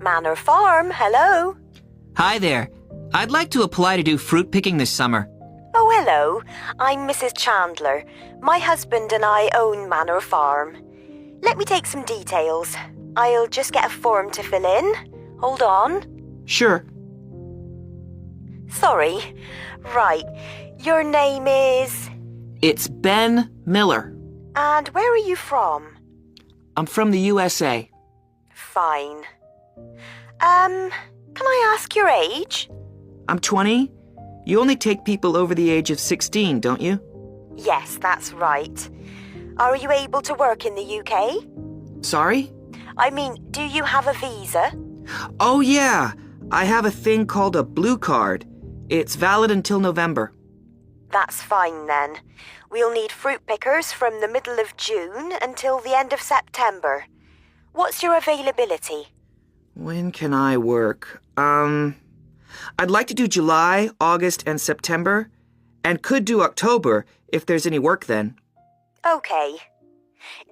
Manor Farm, hello. Hi there. I'd like to apply to do fruit picking this summer. Oh, hello. I'm Mrs. Chandler. My husband and I own Manor Farm. Let me take some details. I'll just get a form to fill in. Hold on. Sure. Sorry. Right. Your name is... It's Ben Miller. And where are you from? I'm from the USA. Fine. Can I ask your age? I'm 20. You only take people over the age of 16, don't you? Yes, that's right. Are you able to work in the UK? Sorry? I mean, do you have a visa? Oh, yeah. I have a thing called a blue card. It's valid until November. That's fine then. We'll need fruit pickers from the middle of June until the end of September. What's your availability? When can I work? I'd like to do July, August, and September, and could do October if there's any work then. Okay.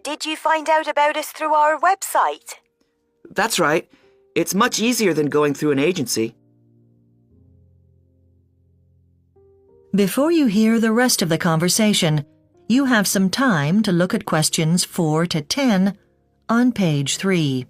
Did you find out about us through our website? That's right. It's much easier than going through an agency. Before you hear the rest of the conversation, you have some time to look at questions 4 to 10 on page 3.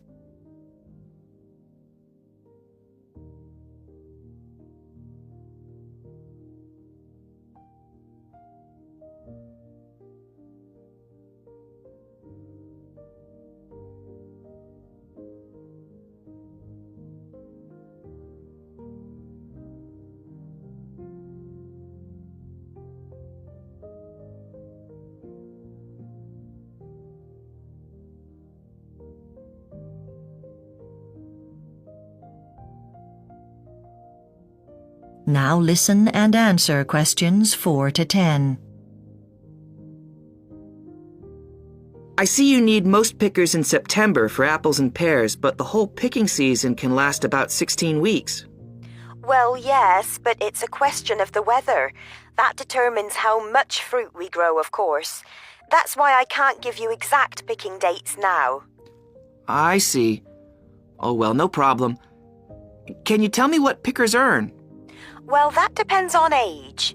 Now listen and answer questions 4 to 10. I see you need most pickers in September for apples and pears, but the whole picking season can last about 16 weeks. Well, yes, but it's a question of the weather. That determines how much fruit we grow, of course. That's why I can't give you exact picking dates now. I see. Oh, well, no problem. Can you tell me what pickers earn? Well, that depends on age.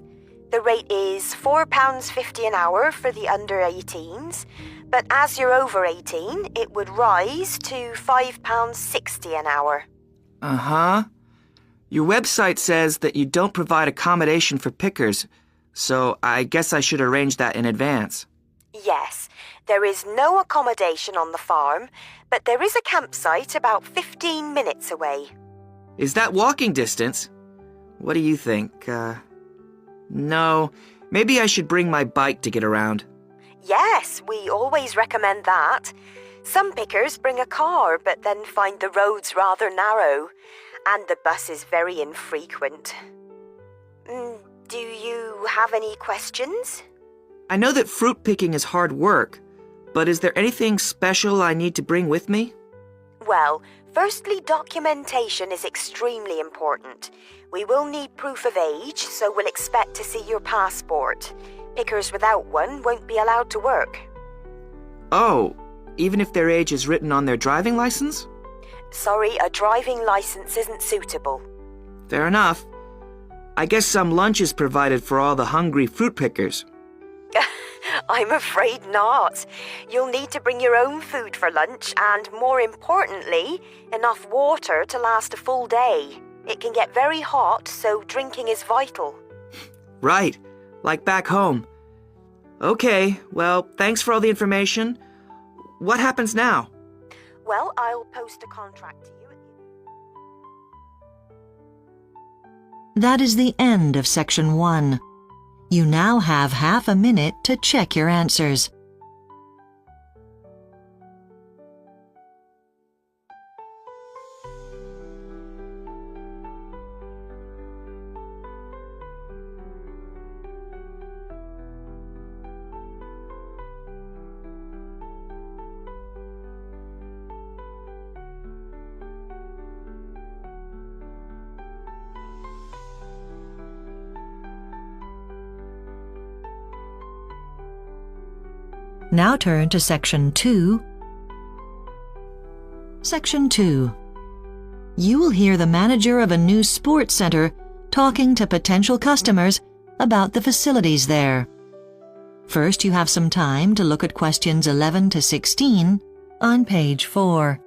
The rate is £4.50 an hour for the under 18s, but as you're over 18, it would rise to £5.60 an hour. Uh-huh. Your website says that you don't provide accommodation for pickers, so I guess I should arrange that in advance. Yes, there is no accommodation on the farm, but there is a campsite about 15 minutes away. Is that walking distance? What do you think? No, maybe I should bring my bike to get around. Yes, we always recommend that. Some pickers bring a car, but then find the roads rather narrow, and the bus is very infrequent. Do you have any questions? I know that fruit picking is hard work, but is there anything special I need to bring with me? Well, firstly, documentation is extremely important. We will need proof of age, so we'll expect to see your passport. Pickers without one won't be allowed to work. Oh, even if their age is written on their driving license? Sorry, a driving license isn't suitable. Fair enough. I guess some lunch is provided for all the hungry fruit pickers. I'm afraid not. You'll need to bring your own food for lunch and, more importantly, enough water to last a full day. It can get very hot, so drinking is vital. Right, like back home. Okay, well, thanks for all the information. What happens now? Well, I'll post a contract to you. That is the end of section 1. You now have half a minute to check your answers. Now turn to Section 2. Section 2. you will hear the manager of a new sports center talking to potential customers about the facilities there. First, you have some time to look at questions 11 to 16 on page 4.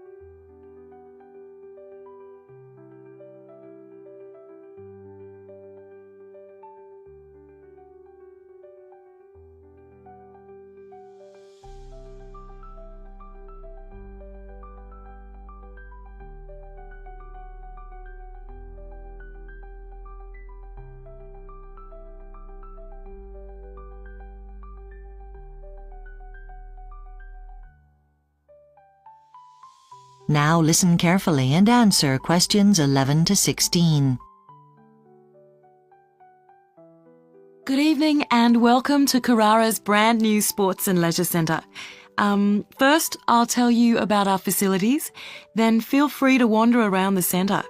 Now listen carefully and answer questions 11 to 16. Good evening and welcome to Carrara's brand new Sports and Leisure Centre. First, I'll tell you about our facilities, then feel free to wander around the centre.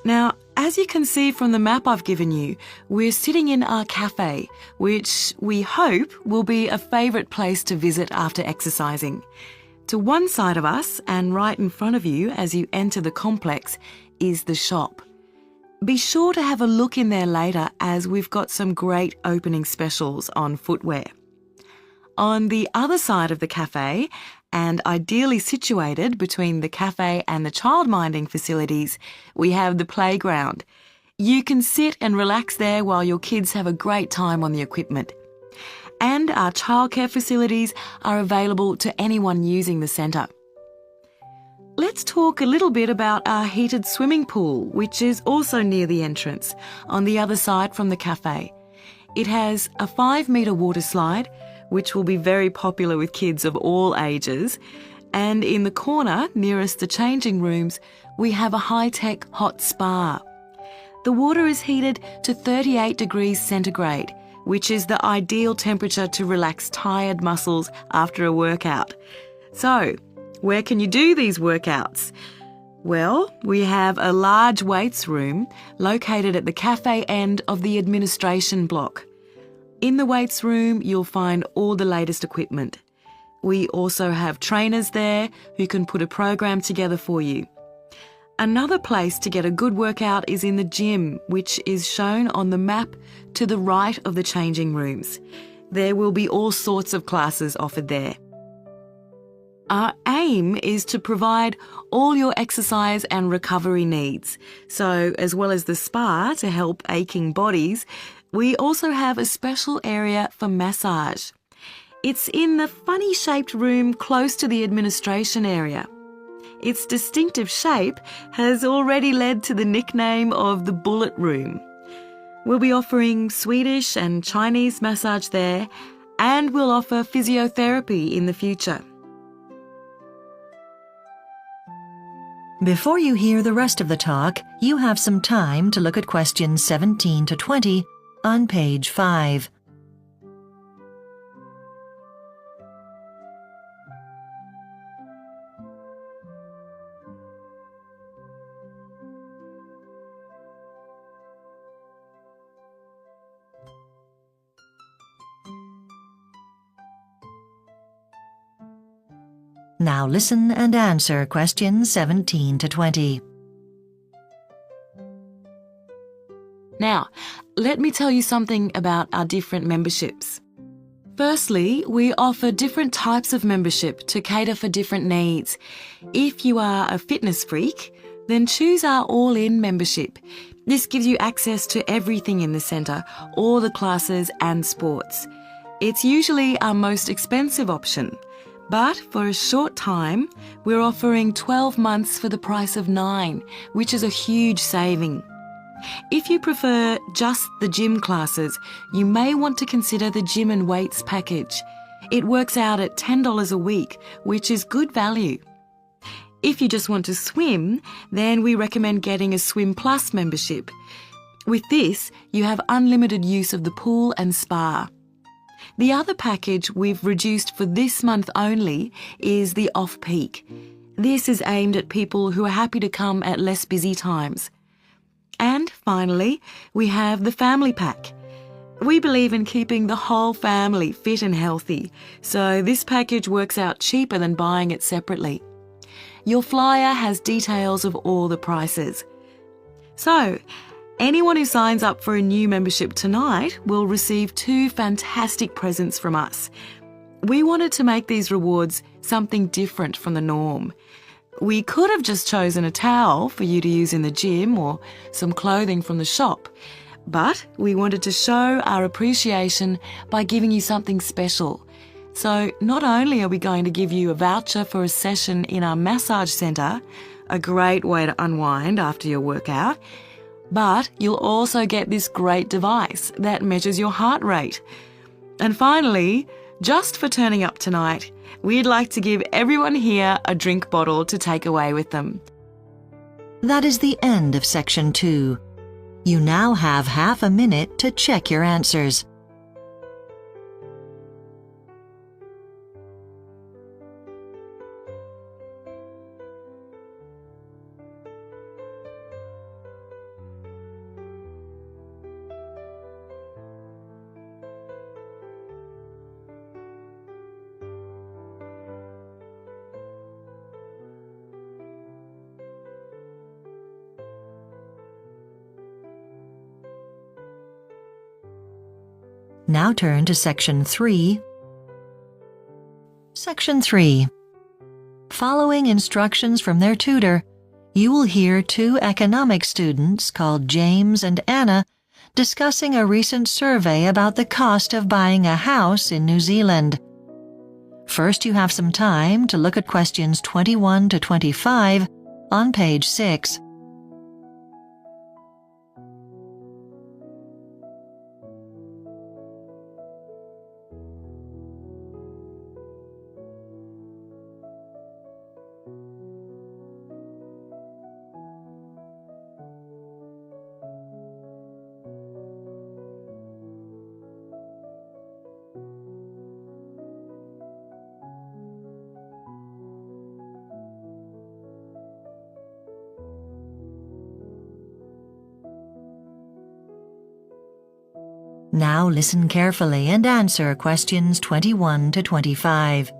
Now, as you can see from the map I've given you, we're sitting in our cafe, which we hope will be a favourite place to visit after exercising. To one side of us and right in front of you as you enter the complex is the shop. Be sure to have a look in there later as we've got some great opening specials on footwear. On the other side of the cafe, and ideally situated between the cafe and the childminding facilities, we have the playground. You can sit and relax there while your kids have a great time on the equipment. And our childcare facilities are available to anyone using the centre. Let's talk a little bit about our heated swimming pool, which is also near the entrance, on the other side from the cafe. It has a 5-metre water slide, which will be very popular with kids of all ages. And in the corner, nearest the changing rooms, we have a high-tech hot spa. The water is heated to 38 degrees centigrade, which is the ideal temperature to relax tired muscles after a workout. So, where can you do these workouts? Well, we have a large weights room located at the cafe end of the administration block. In the weights room, you'll find all the latest equipment. We also have trainers there who can put a program together for you. Another place to get a good workout is in the gym, which is shown on the map to the right of the changing rooms. There will be all sorts of classes offered there. Our aim is to provide all your exercise and recovery needs. So, as well as the spa to help aching bodies, we also have a special area for massage. It's in the funny-shaped room close to the administration area. Its distinctive shape has already led to the nickname of the Bullet Room. We'll be offering Swedish and Chinese massage there, and we'll offer physiotherapy in the future. Before you hear the rest of the talk, you have some time to look at questions 17 to 20 on page 5. Now listen and answer questions 17 to 20. Now, let me tell you something about our different memberships. Firstly, we offer different types of membership to cater for different needs. If you are a fitness freak, then choose our all-in membership. This gives you access to everything in the centre, all the classes and sports. It's usually our most expensive option. But for a short time, we're offering 12 months for the price of 9, which is a huge saving. If you prefer just the gym classes, you may want to consider the gym and weights package. It works out at $10 a week, which is good value. If you just want to swim, then we recommend getting a Swim Plus membership. With this, you have unlimited use of the pool and spa. The other package we've reduced for this month only is the off-peak. This is aimed at people who are happy to come at less busy times. And finally, we have the family pack. We believe in keeping the whole family fit and healthy, so this package works out cheaper than buying it separately. Your flyer has details of all the prices. So, anyone who signs up for a new membership tonight will receive 2 fantastic presents from us. We wanted to make these rewards something different from the norm. We could have just chosen a towel for you to use in the gym or some clothing from the shop, but we wanted to show our appreciation by giving you something special. So not only are we going to give you a voucher for a session in our massage centre, a great way to unwind after your workout, but you'll also get this great device that measures your heart rate. And finally, just for turning up tonight, we'd like to give everyone here a drink bottle to take away with them. That is the end of Section 2. You now have half a minute to check your answers. Now turn to Section 3. Section 3. Following instructions from their tutor, you will hear 2 economics students called James and Anna discussing a recent survey about the cost of buying a house in New Zealand. First, you have some time to look at questions 21 to 25 on page 6. Now listen carefully and answer questions 21 to 25.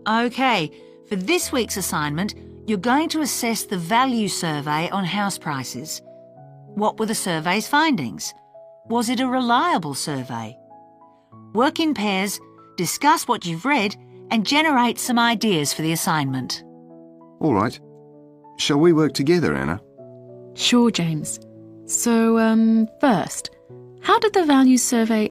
Okay, for this week's assignment, you're going to assess the value survey on house prices. What were the survey's findings? Was it a reliable survey? Work in pairs, discuss what you've read, and generate some ideas for the assignment. All right. Shall we work together, Anna? Sure, James. So, first, how did the value survey